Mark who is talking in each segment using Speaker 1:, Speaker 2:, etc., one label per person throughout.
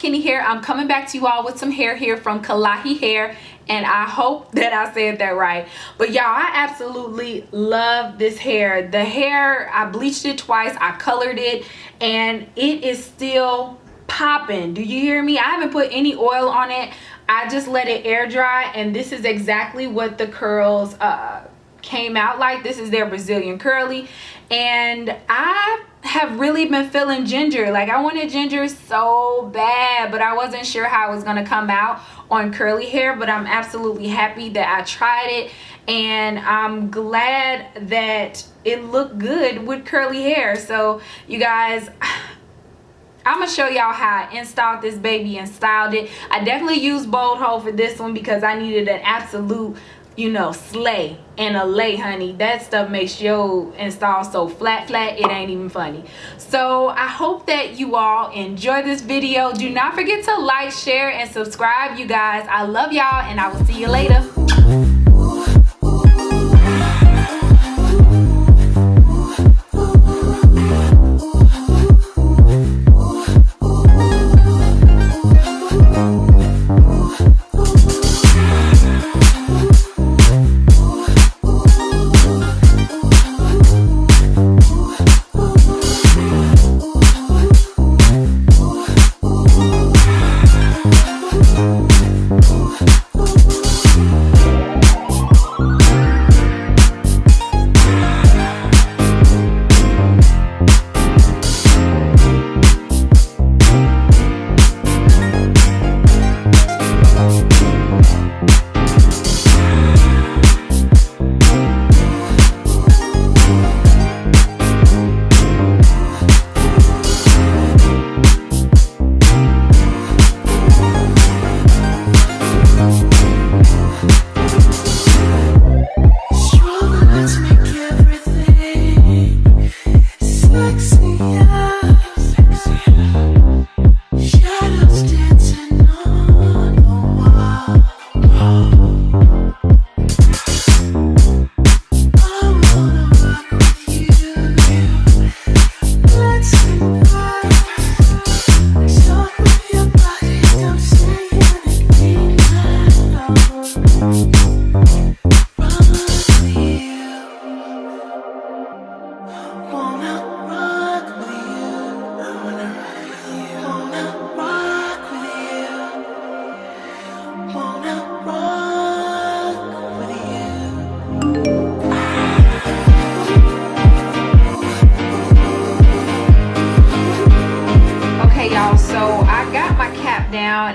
Speaker 1: Kenny here. I'm coming back to you all with some hair here from Klaiyi hair, and I hope that I said that right. But y'all, I absolutely love this hair. The hair, I bleached it twice, I colored it, and it is still popping. Do you hear me? I haven't put any oil on it. I just let it air dry, and this is exactly what the curls came out like. This is their Brazilian curly, and I have really been feeling ginger. Like, I wanted ginger so bad, but I wasn't sure how it was gonna come out on curly hair. But I'm absolutely happy that I tried it, and I'm glad that it looked good with curly hair. So you guys, I'm gonna show y'all how I installed this baby and styled it. I definitely used bold hold for this one because I needed an absolute, you know, slay and a lay, honey. That stuff makes your install so flat it ain't even funny. So I hope that you all enjoy this video. Do not forget to like, share, and subscribe, you guys. I love y'all, and I will see you later.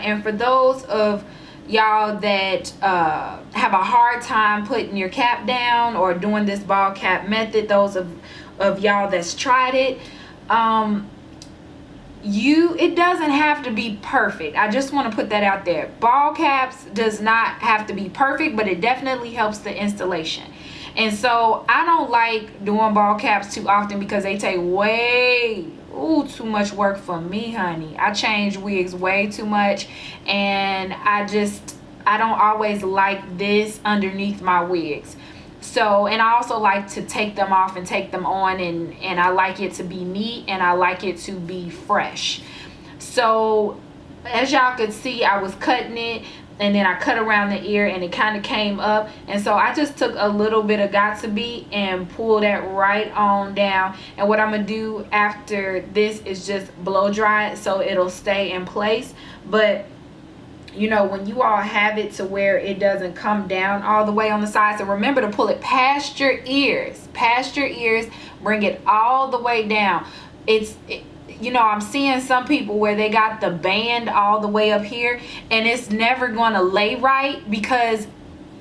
Speaker 1: And for those of y'all that have a hard time putting your cap down or doing this ball cap method, those of y'all that's tried it, it doesn't have to be perfect. I just want to put that out there. Ball caps does not have to be perfect, but it definitely helps the installation. And so I don't like doing ball caps too often because they take too much work for me, honey. I change wigs way too much, and I don't always like this underneath my wigs. So, and I also like to take them off and take them on, and I like it to be neat, and I like it to be fresh. So as y'all could see, I was cutting it, and then I cut around the ear, and it kind of came up, and so I just took a little bit of got to be and pull that right on down. And what I'm gonna do after this is just blow dry it so it'll stay in place. But you know, when you all have it to where it doesn't come down all the way on the sides, and remember to pull it past your ears, bring it all the way down. You know, I'm seeing some people where they got the band all the way up here, and it's never going to lay right because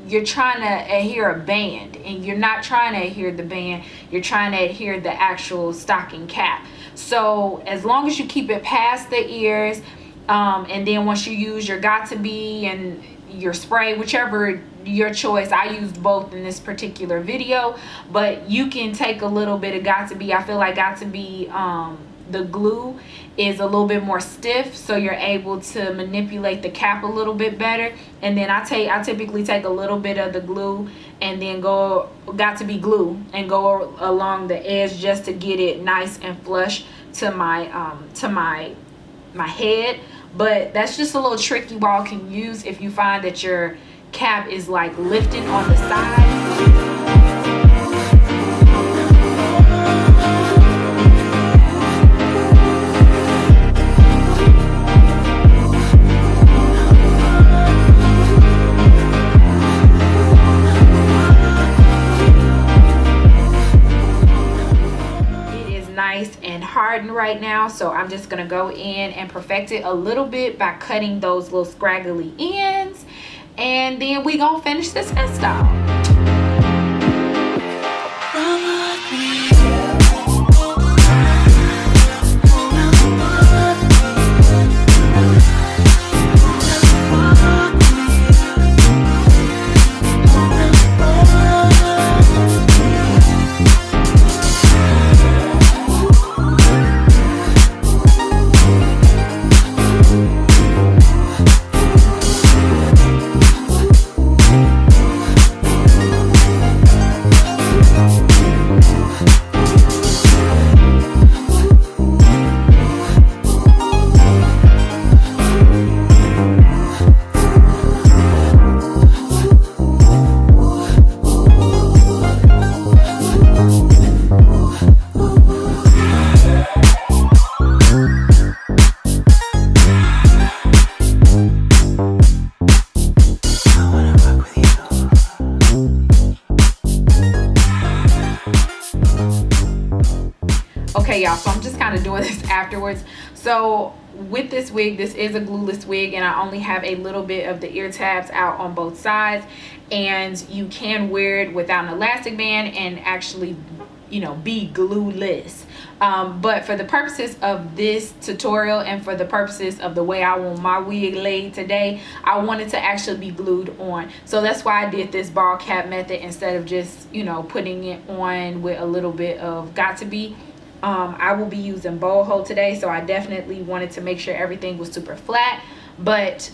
Speaker 1: you're trying to adhere a band, and you're not trying to adhere the band, you're trying to adhere the actual stocking cap. So as long as you keep it past the ears, and then once you use your got to be and your spray, whichever your choice, I used both in this particular video, but you can take a little bit of got to be. I feel like got to be the glue is a little bit more stiff, so you're able to manipulate the cap a little bit better. And then I typically take a little bit of the glue and then got to be glue and go along the edge just to get it nice and flush to my head. but that's just a little trick you all can use if you find that your cap is like lifting on the side. And hardened right now, so I'm just gonna go in and perfect it a little bit by cutting those little scraggly ends, and then we gonna finish this install. Okay, y'all, so I'm just kind of doing this afterwards. So with this wig, this is a glueless wig, and I only have a little bit of the ear tabs out on both sides, and you can wear it without an elastic band and actually, you know, be glueless. But for the purposes of this tutorial and for the purposes of the way I want my wig laid today, I wanted to actually be glued on. So that's why I did this ball cap method instead of just, you know, putting it on with a little bit of got to be. I will be using bowl hold today, so I definitely wanted to make sure everything was super flat. But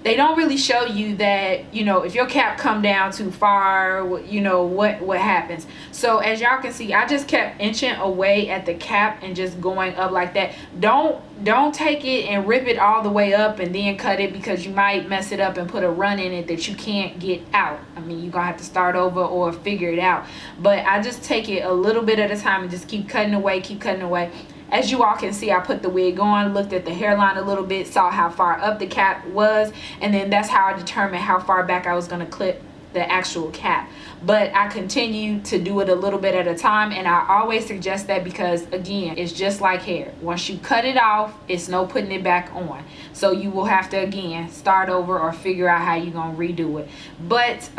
Speaker 1: they don't really show you that, you know, if your cap come down too far, you know, what happens. So as y'all can see, I just kept inching away at the cap and just going up like that. Don't take it and rip it all the way up and then cut it, because you might mess it up and put a run in it that you can't get out. I mean, you're gonna have to start over or figure it out. But I just take it a little bit at a time and just keep cutting away, keep cutting away. As you all can see, I put the wig on, looked at the hairline a little bit, saw how far up the cap was, and then that's how I determined how far back I was going to clip the actual cap. But I continue to do it a little bit at a time, and I always suggest that because, again, it's just like hair. Once you cut it off, it's no putting it back on. So you will have to, again, start over or figure out how you're going to redo it. But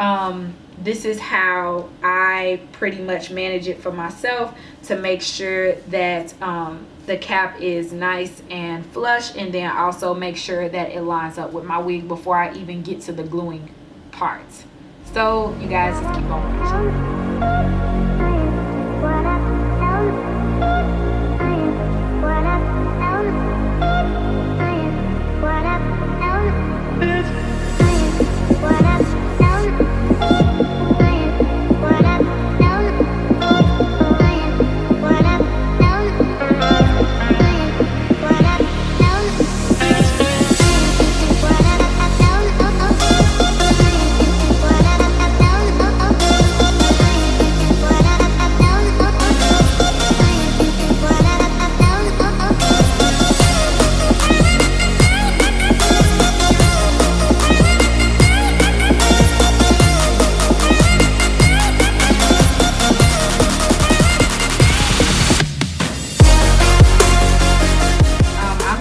Speaker 1: this is how I pretty much manage it for myself to make sure that the cap is nice and flush, and then also make sure that it lines up with my wig before I even get to the gluing parts. So you guys just keep on watching.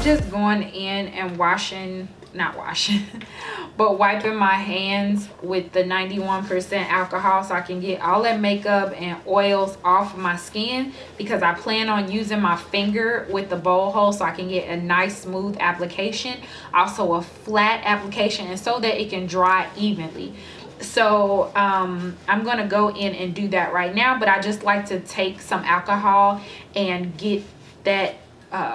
Speaker 1: Just going in and but wiping my hands with the 91% alcohol so I can get all that makeup and oils off my skin, because I plan on using my finger with the bowl hole so I can get a nice smooth application, also a flat application, and so that it can dry evenly. So I'm gonna go in and do that right now, but I just like to take some alcohol and get that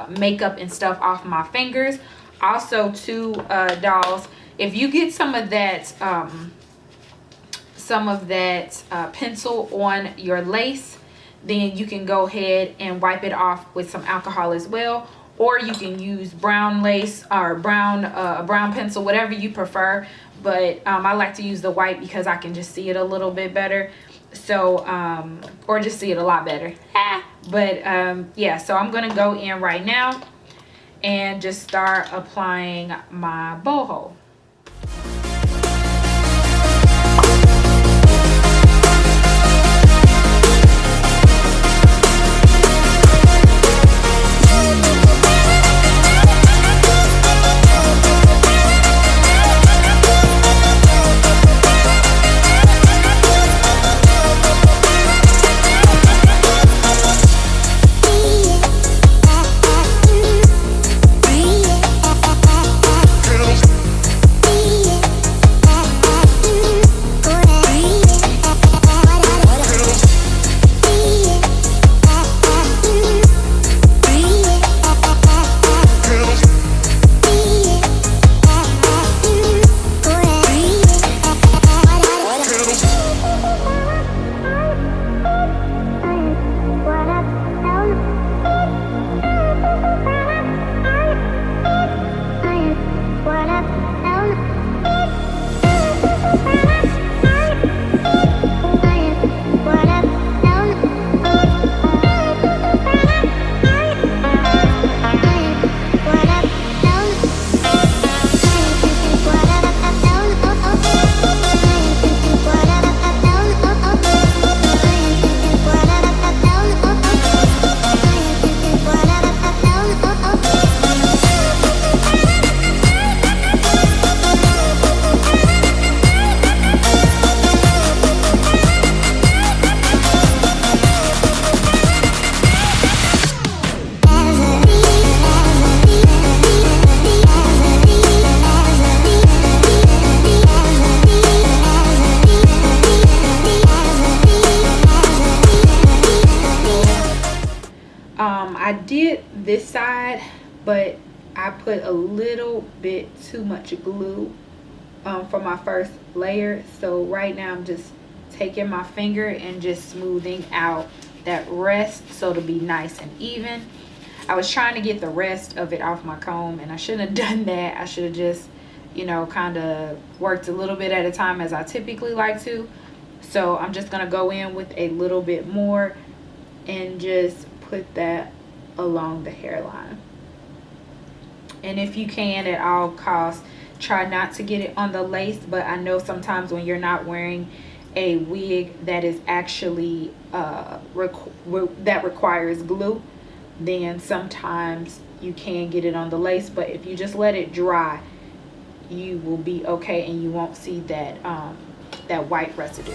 Speaker 1: makeup and stuff off my fingers. Also too, dolls, if you get some of that pencil on your lace, then you can go ahead and wipe it off with some alcohol as well, or you can use brown lace or brown pencil, whatever you prefer. But I like to use the white because I can just see it a little bit better. So or just see it a lot better. But yeah, so I'm gonna go in right now and just start applying my boho. I did this side, but I put a little bit too much glue for my first layer. So right now I'm just taking my finger and just smoothing out that rest so it'll be nice and even. I was trying to get the rest of it off my comb, and I shouldn't have done that. I should have just, you know, kind of worked a little bit at a time as I typically like to. So I'm just gonna go in with a little bit more and just put that along the hairline. And if you can, at all costs, try not to get it on the lace. But I know sometimes when you're not wearing a wig that is actually that requires glue, then sometimes you can get it on the lace. But if you just let it dry, you will be okay, and you won't see that that white residue.